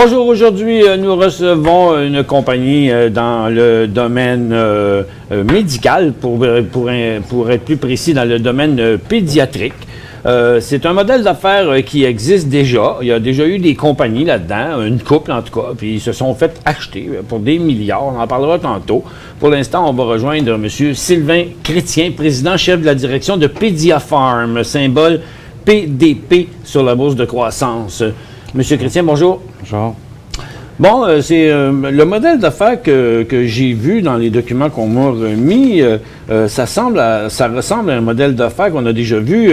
Bonjour, aujourd'hui, nous recevons une compagnie dans le domaine médical, pour être plus précis, dans le domaine pédiatrique. C'est un modèle d'affaires qui existe déjà. Il y a déjà eu des compagnies là-dedans, une couple en tout cas, puis ils se sont fait acheter pour des milliards. On en parlera tantôt. Pour l'instant, on va rejoindre M. Sylvain Chrétien, président-chef de la direction de PediaPharm, symbole PDP sur la bourse de croissance. Monsieur Chrétien, bonjour. Bonjour. Bon, c'est le modèle d'affaires que j'ai vu dans les documents qu'on m'a remis. Ça ressemble à un modèle d'affaires qu'on a déjà vu,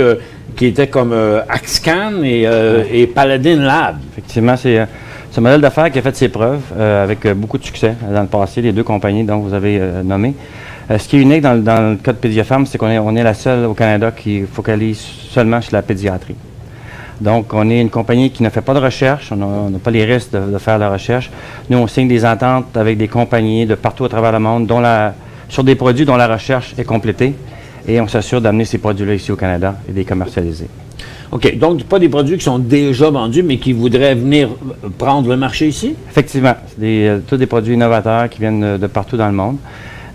qui était comme Axcan et Paladin Lab. Effectivement, c'est un modèle d'affaires qui a fait ses preuves avec beaucoup de succès dans le passé, les deux compagnies dont vous avez nommé. Ce qui est unique dans le cas de PediaPharm, c'est qu'on est la seule au Canada qui focalise seulement sur la pédiatrie. Donc, on est une compagnie qui ne fait pas de recherche, on n'a pas les risques de faire la recherche. Nous, on signe des ententes avec des compagnies de partout à travers le monde sur des produits dont la recherche est complétée et on s'assure d'amener ces produits-là ici au Canada et de les commercialiser. OK. Donc, pas des produits qui sont déjà vendus, mais qui voudraient venir prendre le marché ici? Effectivement. C'est tous des produits innovateurs qui viennent de partout dans le monde.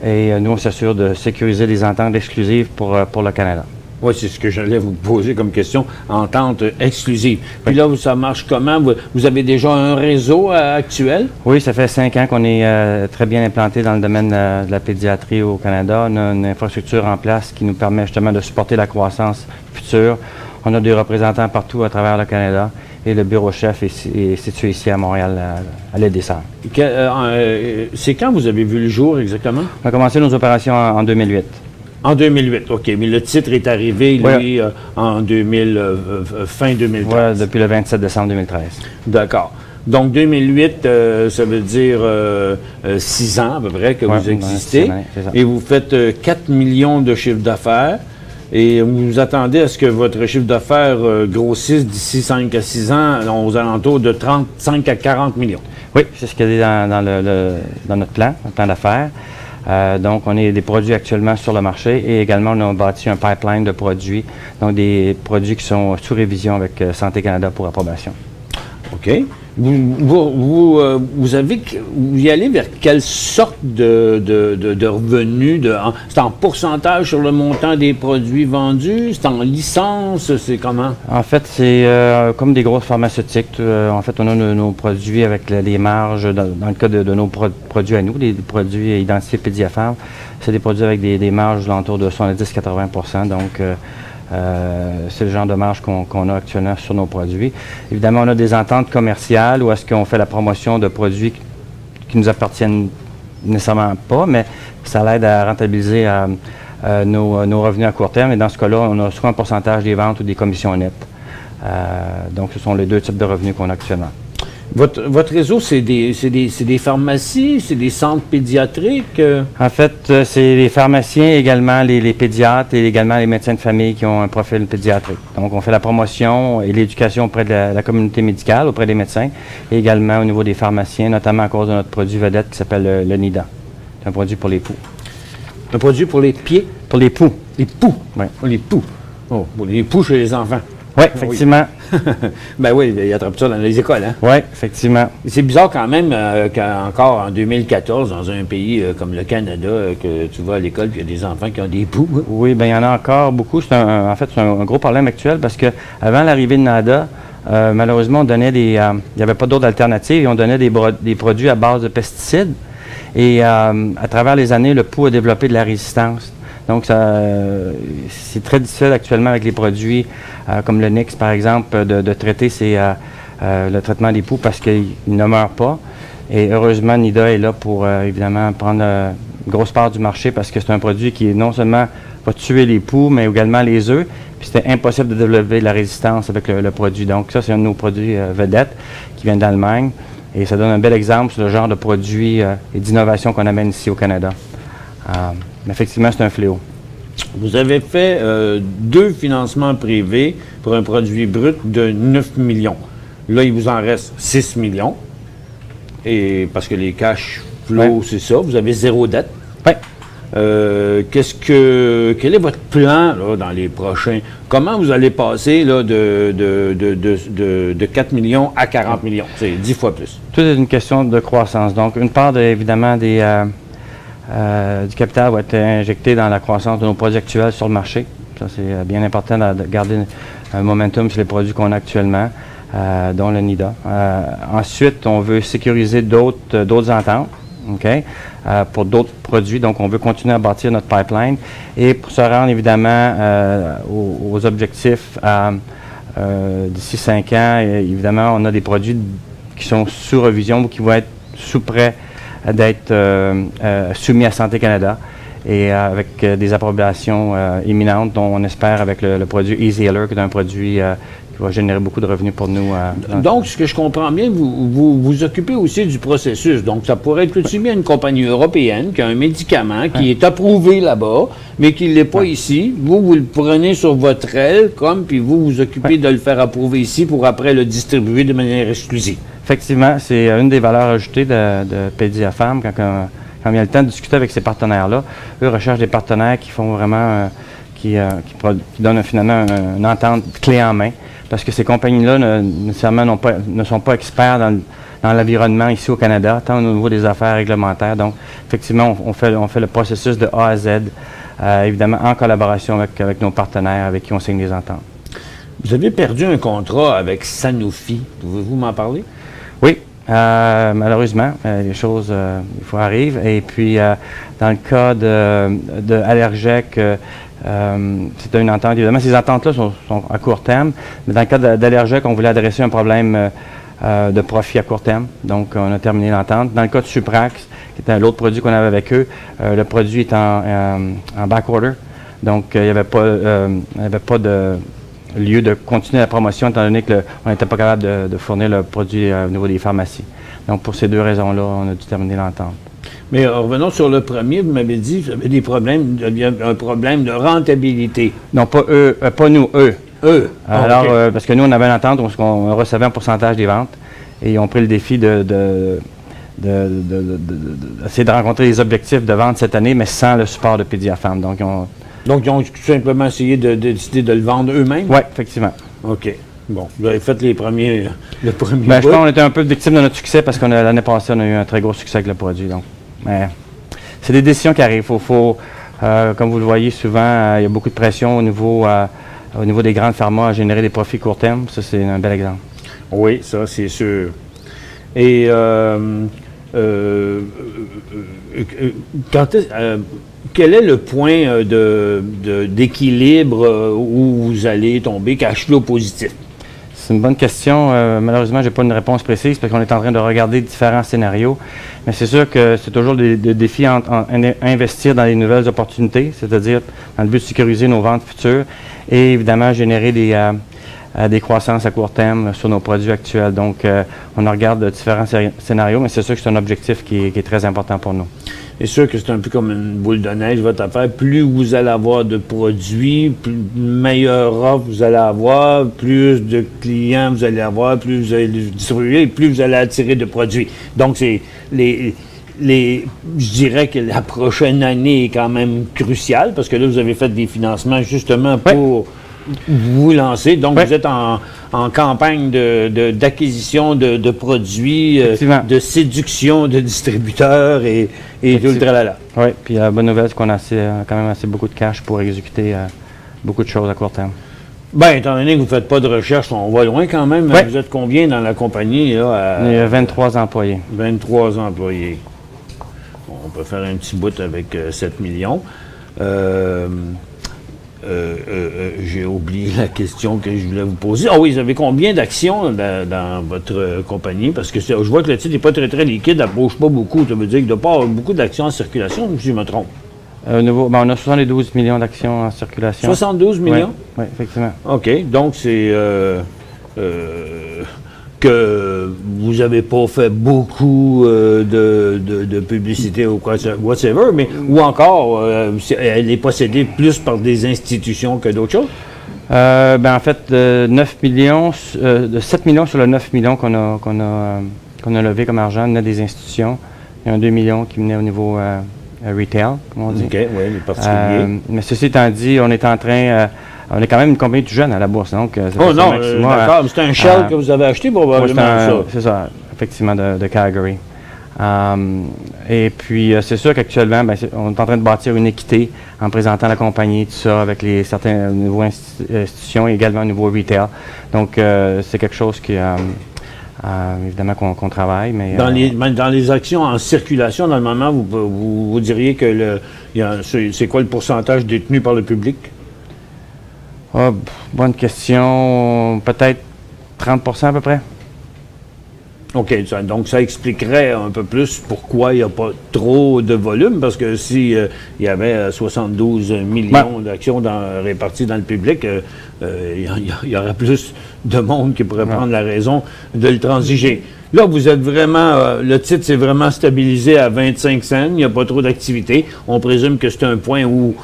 Et nous, on s'assure de sécuriser des ententes exclusives pour le Canada. Oui, c'est ce que j'allais vous poser comme question, entente exclusive. Puis là, ça marche comment? Vous avez déjà un réseau actuel? Oui, ça fait 5 ans qu'on est très bien implanté dans le domaine de la pédiatrie au Canada. On a une infrastructure en place qui nous permet justement de supporter la croissance future. On a des représentants partout à travers le Canada et le bureau chef est situé ici à Montréal, à l'île des Sœurs. C'est quand vous avez vu le jour exactement? On a commencé nos opérations en 2008. En 2008, OK. Mais le titre est arrivé, lui, en fin 2013. Voilà, depuis le 27 décembre 2013. D'accord. Donc, 2008, ça veut dire 6 ans à peu près que vous existez. Et vous faites 4 millions de chiffre d'affaires. Et vous vous attendez à ce que votre chiffre d'affaires grossisse d'ici 5 à 6 ans aux alentours de 35 à 40 millions. Oui, c'est ce qu'il y a dans notre plan d'affaires. Donc, on a des produits actuellement sur le marché et également, on a bâti un pipeline de produits, donc des produits qui sont sous révision avec Santé Canada pour approbation. OK. Vous y allez vers quelle sorte de revenus? C'est en pourcentage sur le montant des produits vendus? C'est en licence? C'est comment? En fait, c'est comme des grosses pharmaceutiques. En fait, on a nos produits avec les marges, dans le cas de nos produits à nous, les produits identifiés PediaPharm, c'est des produits avec des marges d'entour de 70-80 %. Donc, c'est le genre de marge qu'on a actuellement sur nos produits. Évidemment, on a des ententes commerciales où est-ce qu'on fait la promotion de produits qui nous appartiennent nécessairement pas, mais ça l'aide à rentabiliser nos revenus à court terme. Et dans ce cas-là, on a soit un pourcentage des ventes ou des commissions nettes. Donc, ce sont les deux types de revenus qu'on a actuellement. Votre réseau, c'est des pharmacies, c'est des centres pédiatriques? En fait, c'est les pharmaciens, également les pédiatres et également les médecins de famille qui ont un profil pédiatrique. Donc, on fait la promotion et l'éducation auprès de la communauté médicale, auprès des médecins, et également au niveau des pharmaciens, notamment à cause de notre produit vedette qui s'appelle le NIDA. C'est un produit pour les poux. Un produit pour les pieds? Pour les poux. Les poux? Oui. Oh, les poux. Oh, pour les poux chez les enfants. Oui, effectivement. Ben oui, il attrape ça dans les écoles, hein? Oui, effectivement. C'est bizarre quand même qu'encore en 2014, dans un pays comme le Canada, que tu vas à l'école et il y a des enfants qui ont des poux. Hein? Oui, bien il y en a encore beaucoup. En fait, c'est un gros problème actuel parce qu'avant l'arrivée de NADA, malheureusement, on donnait il n'y avait pas d'autres alternatives et on donnait des produits à base de pesticides. Et à travers les années, le poux a développé de la résistance. Donc, c'est très difficile actuellement avec les produits comme le Nix, par exemple, de traiter le traitement des poux parce qu'ils ne meurent pas. Et heureusement, NIDA est là pour, évidemment, prendre une grosse part du marché parce que c'est un produit qui non seulement va tuer les poux, mais également les œufs. Puis c'était impossible de développer la résistance avec le produit. Donc, ça, c'est un de nos produits vedettes qui vient d'Allemagne. Et ça donne un bel exemple sur le genre de produits et d'innovation qu'on amène ici au Canada. Mais effectivement, c'est un fléau. Vous avez fait 2 financements privés pour un produit brut de 9 millions. Là, il vous en reste 6 millions. Et parce que les cash flows, c'est ça. Vous avez 0 dette. Oui. quel est votre plan là, dans les prochains? Comment vous allez passer là, de 4 millions à 40 millions? C'est 10 fois plus. Tout est une question de croissance. Donc, une part, évidemment, du capital va être injecté dans la croissance de nos produits actuels sur le marché. Ça, c'est bien important de garder un momentum sur les produits qu'on a actuellement, dont le NIDA. Ensuite, on veut sécuriser d'autres ententes. Okay? Pour d'autres produits. Donc, on veut continuer à bâtir notre pipeline. Et pour se rendre, évidemment, aux objectifs d'ici 5 ans, évidemment, on a des produits qui sont sous revision ou qui vont être sous prêt d'être soumis à Santé Canada et avec des approbations imminentes, dont on espère avec le produit Easy Healer, qui est un produit qui va générer beaucoup de revenus pour nous. Donc, ce que je comprends bien, vous vous occupez aussi du processus. Donc, ça pourrait être soumis à une compagnie européenne qui a un médicament qui est approuvé là-bas, mais qui ne l'est pas ici. Vous le prenez sur votre aile, puis vous vous occupez de le faire approuver ici pour après le distribuer de manière exclusive. Effectivement, c'est une des valeurs ajoutées de Pédiafam. Quand il y a le temps de discuter avec ces partenaires-là, eux recherchent des partenaires qui font vraiment, qui donnent finalement une entente clé en main. Parce que ces compagnies-là, nécessairement, ne sont pas experts dans l'environnement ici au Canada, tant au niveau des affaires réglementaires. Donc, effectivement, on fait le processus de A à Z, évidemment, en collaboration avec nos partenaires avec qui on signe des ententes. Vous avez perdu un contrat avec Sanofi. Pouvez-vous m'en parler? Oui. Malheureusement, les choses, il faut arriver. Et puis, dans le cas de Allergec, c'est une entente. Évidemment, ces ententes-là sont à court terme. Mais dans le cas d'Allergec, on voulait adresser un problème de profit à court terme. Donc, on a terminé l'entente. Dans le cas de Suprax, qui était l'autre produit qu'on avait avec eux, le produit est en backorder. Donc, il n'y avait pas de lieu de continuer la promotion, étant donné qu'on n'était pas capable de fournir le produit au niveau des pharmacies. Donc, pour ces deux raisons-là, on a dû terminer l'entente. Mais revenons sur le premier, vous m'avez dit que vous avez des problèmes, un problème de rentabilité. Non, pas eux, pas nous, eux. Eux? Alors, okay. Parce que nous, on avait une entente où on recevait un pourcentage des ventes et ils ont pris le défi d'essayer de rencontrer les objectifs de vente cette année, mais sans le support de Pédiafam. Donc, ils ont tout simplement essayé de décider de le vendre eux-mêmes? Oui, effectivement. OK. Bon, vous avez fait le premier je pense qu'on était un peu victime de notre succès parce que l'année passée, on a eu un très gros succès avec le produit. Donc, mais c'est des décisions qui arrivent. Comme vous le voyez souvent, il y a beaucoup de pression au niveau des grandes pharma à générer des profits court terme. Ça, c'est un bel exemple. Oui, ça, c'est sûr. Et quel est le point d'équilibre où vous allez tomber cash flow positif? C'est une bonne question. Malheureusement, je n'ai pas une réponse précise parce qu'on est en train de regarder différents scénarios. Mais c'est sûr que c'est toujours des défis à investir dans les nouvelles opportunités, c'est-à-dire dans le but de sécuriser nos ventes futures et évidemment générer des croissances à court terme sur nos produits actuels. Donc, on regarde différents scénarios, mais c'est sûr que c'est un objectif qui est très important pour nous. C'est sûr que c'est un peu comme une boule de neige, votre affaire. Plus vous allez avoir de produits, plus meilleure offre vous allez avoir, plus de clients vous allez avoir, plus vous allez distribuer, plus vous allez attirer de produits. Donc, c'est je dirais que la prochaine année est quand même cruciale, parce que là, vous avez fait des financements justement pour vous lancer. Donc, vous êtes en campagne d'acquisition de produits, de séduction de distributeurs et tout le tralala. Oui, puis la bonne nouvelle, c'est qu'on a quand même assez beaucoup de cash pour exécuter beaucoup de choses à court terme. Bien, étant donné que vous ne faites pas de recherche, on va loin quand même. Vous êtes combien dans la compagnie? Là, Il y a 23 employés. 23 employés. On peut faire un petit bout avec 7 millions. J'ai oublié la question que je voulais vous poser. Ah oui, vous avez combien d'actions dans votre compagnie? Parce que je vois que le titre n'est pas très, très liquide, elle ne bouge pas beaucoup. Ça veut dire qu'il ne doit pas avoir beaucoup d'actions en circulation, si je me trompe. On a 72 millions d'actions en circulation. 72 millions? Oui, effectivement. OK. Donc, c'est que vous n'avez pas fait beaucoup de publicité ou whatever, mais ou encore, elle est possédée plus par des institutions que d'autres choses? En fait, 9 millions, 7 millions sur le 9 millions qu'on a levé comme argent venait des institutions. Il y a un 2 millions qui venait au niveau retail, comme on dit. OK, oui, les particuliers. Mais ceci étant dit, on est quand même une compagnie toute jeune à la bourse. Donc, oh non, d'accord. C'est un shell que vous avez acheté probablement, c'est ça, effectivement, de Calgary. Et puis, c'est sûr qu'actuellement, on est en train de bâtir une équité en présentant la compagnie, tout ça, avec certains nouveaux institutions et également un nouveau retail. Donc, c'est quelque chose qui, évidemment, qu'on travaille. Mais, dans les actions en circulation, normalement, vous diriez que c'est quoi le pourcentage détenu par le public? Bonne question. Peut-être 30% à peu près. OK. Donc, ça expliquerait un peu plus pourquoi il n'y a pas trop de volume, parce que s'il y avait 72 millions d'actions réparties dans le public, il y aurait plus de monde qui pourrait prendre la raison de le transiger. Là, vous êtes vraiment, le titre s'est vraiment stabilisé à 25 cents, il n'y a pas trop d'activité. On présume que c'est un point où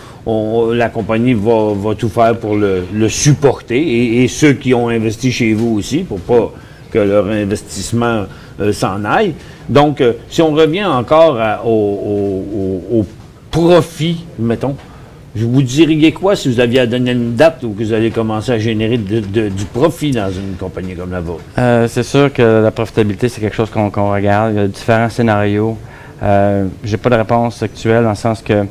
la compagnie va tout faire pour le supporter, et ceux qui ont investi chez vous aussi, pour pas que leur investissement s'en aille. Donc, si on revient encore au profit, mettons, vous diriez quoi si vous aviez à donner une date où vous allez commencer à générer du profit dans une compagnie comme la vôtre? C'est sûr que la profitabilité, c'est quelque chose qu'on regarde. Il y a différents scénarios. J'ai pas de réponse actuelle, dans le sens que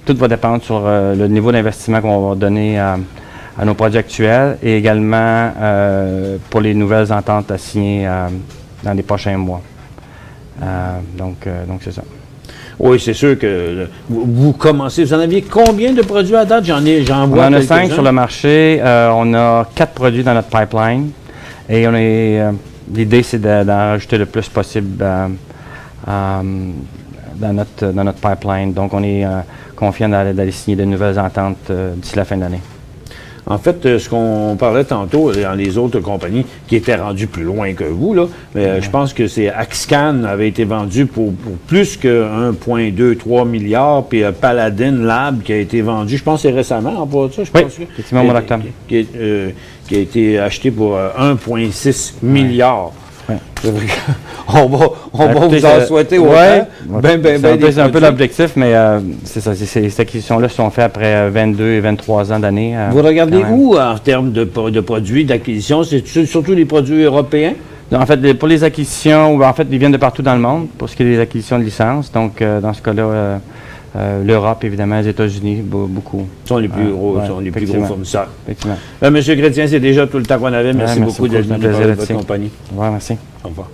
tout va dépendre sur le niveau d'investissement qu'on va donner à nos produits actuels, et également pour les nouvelles ententes à signer dans les prochains mois. Donc c'est ça. Oui, c'est sûr que vous commencez. Vous en aviez combien de produits à date? J'en vois. On en a 5 sur le marché. On a 4 produits dans notre pipeline. Et l'idée, c'est d'en rajouter le plus possible dans notre pipeline. Donc, on est confiant d'aller signer de nouvelles ententes d'ici la fin de l'année. En fait, ce qu'on parlait tantôt dans les autres compagnies qui étaient rendues plus loin que vous, là, mais je pense que c'est Axcan avait été vendu pour plus que 1,23 milliard, puis Paladin Lab qui a été vendu, je pense que c'est récemment, en pas ça, je pense. Effectivement, au mois d'octobre. Qui a été acheté pour 1,6 milliard. Ouais. On va vous en souhaiter au c'est un peu l'objectif, mais c'est ça. Ces acquisitions-là sont faites après 22 et 23 ans d'années. Vous regardez où en termes de produits, d'acquisition? C'est surtout les produits européens? En fait, pour les acquisitions, en fait, ils viennent de partout dans le monde pour ce qui est des acquisitions de licences. Donc, dans ce cas-là, l'Europe, évidemment, les États-Unis, beaucoup. Ce sont les plus gros, plus gros fournisseurs. Effectivement. Monsieur Chrétien, c'est déjà tout le temps qu'on avait. Merci beaucoup d'être venu parler de votre compagnie. Au revoir, merci. Au revoir.